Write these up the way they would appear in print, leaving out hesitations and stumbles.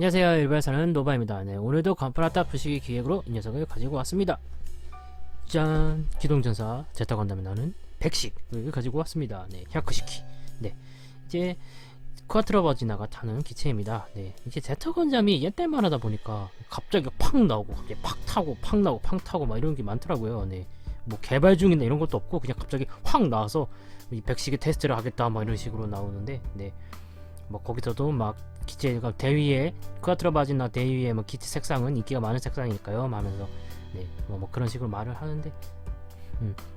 안녕하세요. 일본에 사는 노바입니다. 네, 오늘도 간판왔다 부시기 기획으로 이 녀석을 가지고 왔습니다. 짠! 기동전사 제타 건담에 나오는 백식을 가지고 왔습니다. 네, 야쿠시키. 네, 이제 쿼트로 버지나가 타는 기체입니다. 네, 이제 제타 건담이 옛날만 하다 보니까 갑자기 팍 나오고 갑자기 팍 타고 팍 나오고 팍 타고 막 이런 게 많더라고요. 네, 뭐 개발 중이나 이런 것도 없고 그냥 갑자기 확 나와서 이 백식의 테스트를 하겠다 막 이런 식으로 나오는데, 네, 뭐 거기서도 막 기체가 대위에 쿼트로 바지나 대위에 뭐 기체 색상은 인기가 많은 색상이니까요 하면서 네, 뭐 그런 식으로 말을 하는데,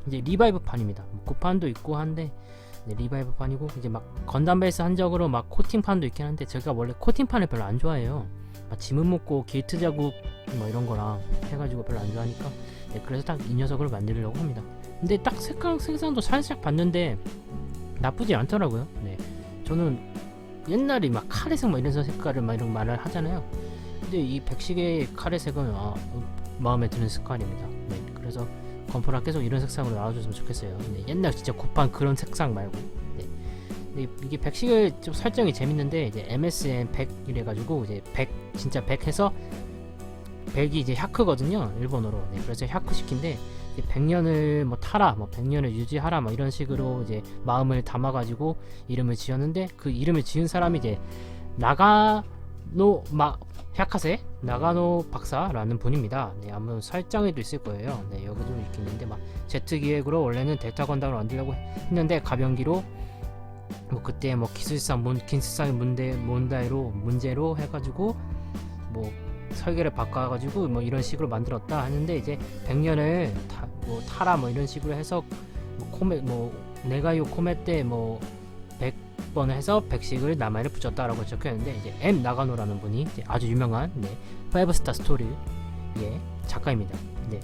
이제 리바이브 판입니다. 뭐 구판도 있고 한데, 네, 리바이브 판이고 이제 막 건담 베이스 한적으로 막 코팅판도 있긴 한데 제가 원래 코팅판을 별로 안 좋아해요. 막 지문 묻고 게이트 자국 뭐 이런 거랑 해가지고 별로 안 좋아하니까, 네, 그래서 딱 이 녀석을 만들려고 합니다. 근데 딱 색상도 살짝 봤는데 나쁘지 않더라고요. 네, 저는 옛날에 막 카레색 막 이런 색깔을 막 이런 말을 하잖아요. 근데 이 백식의 카레색은 마음에 드는 색깔입니다. 네, 그래서 건프라 계속 이런 색상으로 나와줬으면 좋겠어요. 네, 옛날 진짜 굿판 그런 색상 말고. 네, 근데 이게 백식을 좀 설정이 재밌는데 이제 MSN 100 이래가지고 이제 100 진짜 100 해서 100이 이제 샤크거든요, 일본어로. 네, 그래서 샤크시키인데 100년을 뭐 타라, 뭐 100년을 유지하라, 뭐 이런 식으로 이제 마음을 담아가지고 이름을 지었는데, 그 이름을 지은 사람이 이제 나가노 야카세 나가노 박사라는 분입니다. 네, 아마 살장에도 있을 거예요. 네, 여기 좀 이렇게 있는데 막 Z 기획으로 원래는 델타 건담을 만들려고 했는데 가변기로 뭐 그때 뭐 기술상 문제로 해가지고 뭐 설계를 바꿔가지고 뭐 이런 식으로 만들었다 하는데, 이제 100년을 타라 뭐 이런 식으로 해서 네가요 코메 때 뭐 100번 해서 백식을 나만을 붙였다라고 적혀있는데, 이제 M 나가노라는 분이 이제 아주 유명한, 네, 5스타 스토리 작가입니다. 네,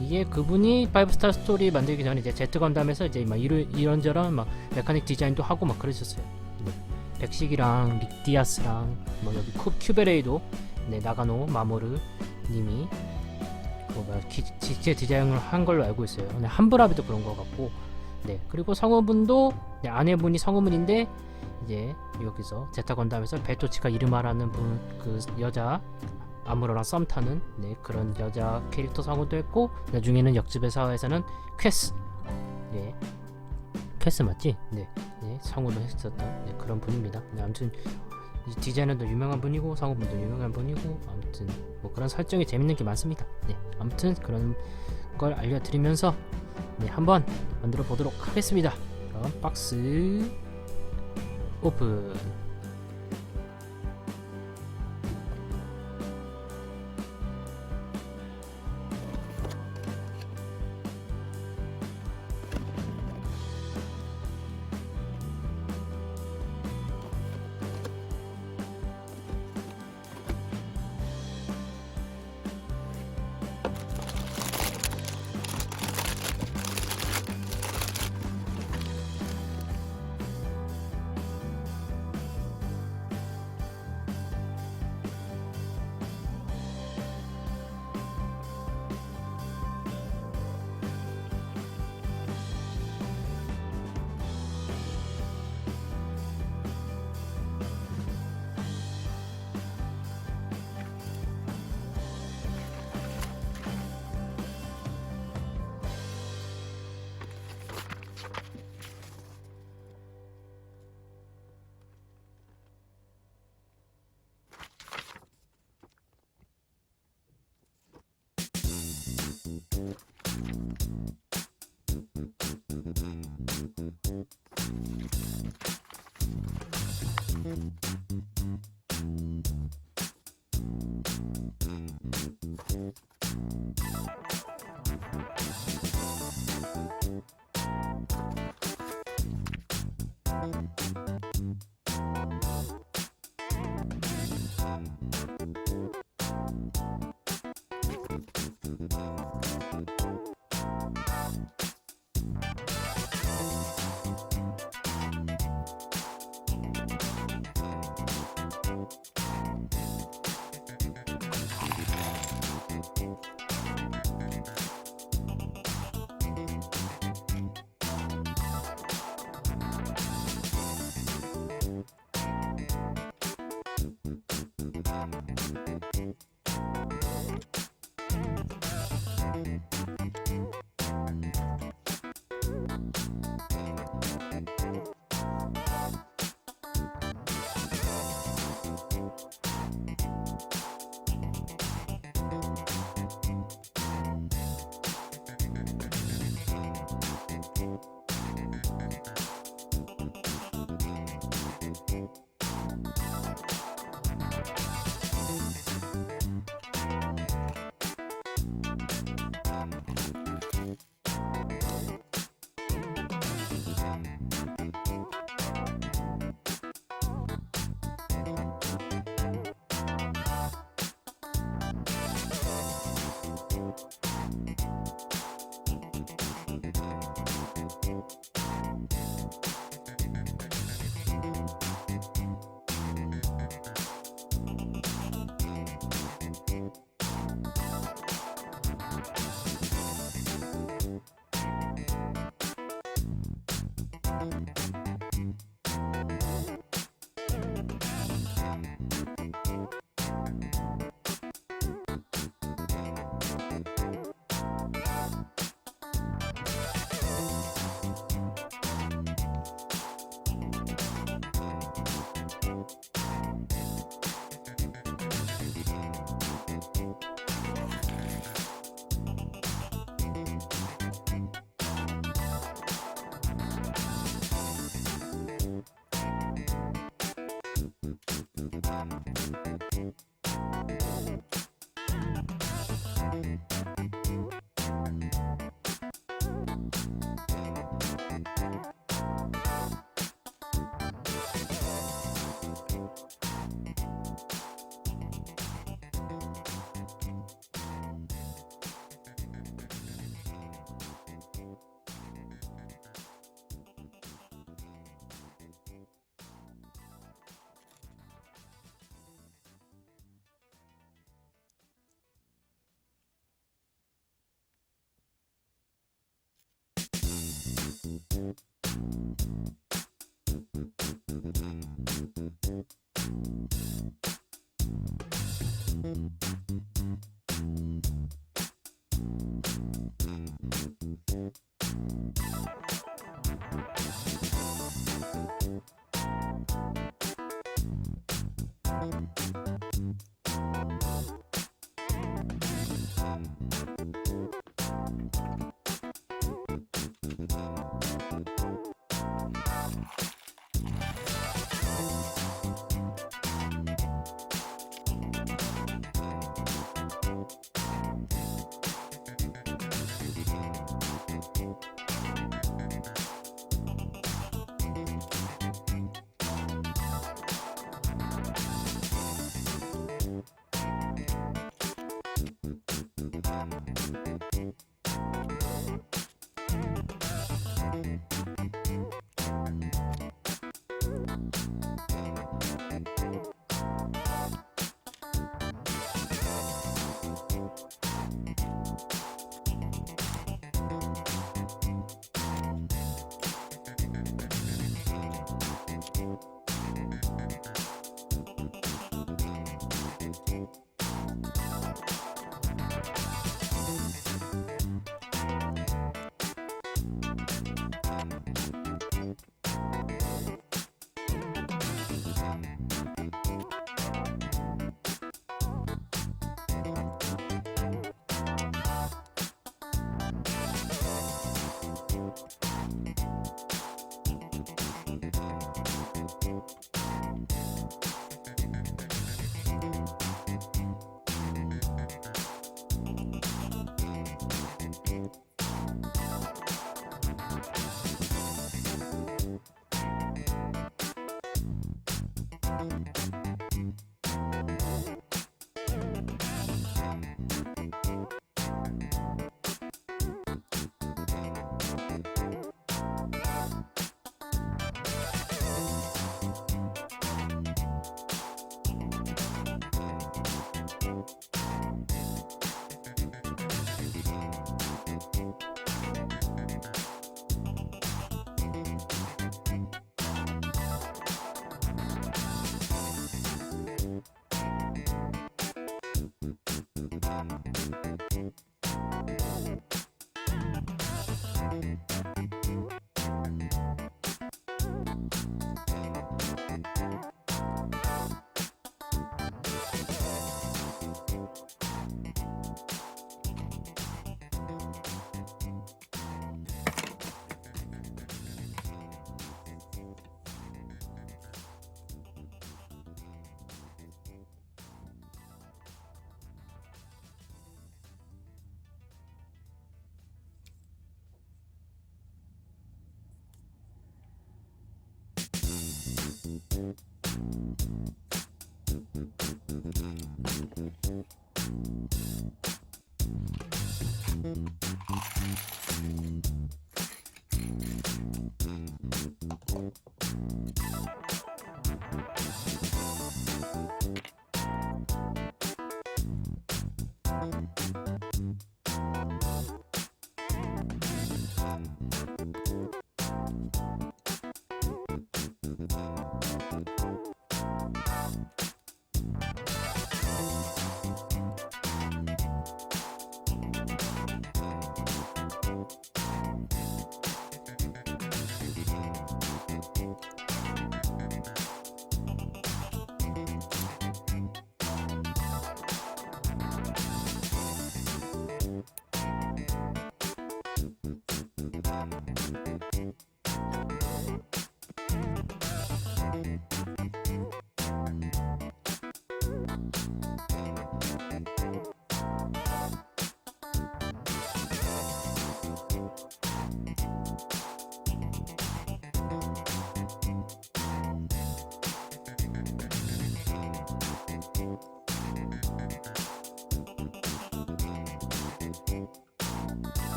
이게 그분이 5스타 스토리 만들기 전에 이제 제트 건담에서 이제 막 이런저런 막 메카닉 디자인도 하고 막 그러셨어요. 네, 백식이랑 릭디아스랑 뭐 여기 큐베레이도, 네, 나가노 마모르 님이 기체 디자인을 한 걸로 알고 있어요. 네, 한브라비도 그런 것 같고. 네, 그리고 성우분도, 네, 아내분이 성우분인데 이제 여기서 제타 건담에서 베토치카 이르마라는 분, 그 여자 아무로랑 썸 타는, 네, 그런 여자 캐릭터 성우도 했고, 나중에는 역집에서에서는 퀘스, 네, 퀘스 맞지? 네, 네, 성우도 했었던, 네, 그런 분입니다. 네, 아무튼 이 디자이너도 유명한 분이고 성우분도 유명한 분이고, 아무튼 뭐 그런 설정이 재밌는 게 많습니다. 네, 아무튼 그런 걸 알려드리면서, 네, 한번 만들어 보도록 하겠습니다. 그럼 박스 오픈.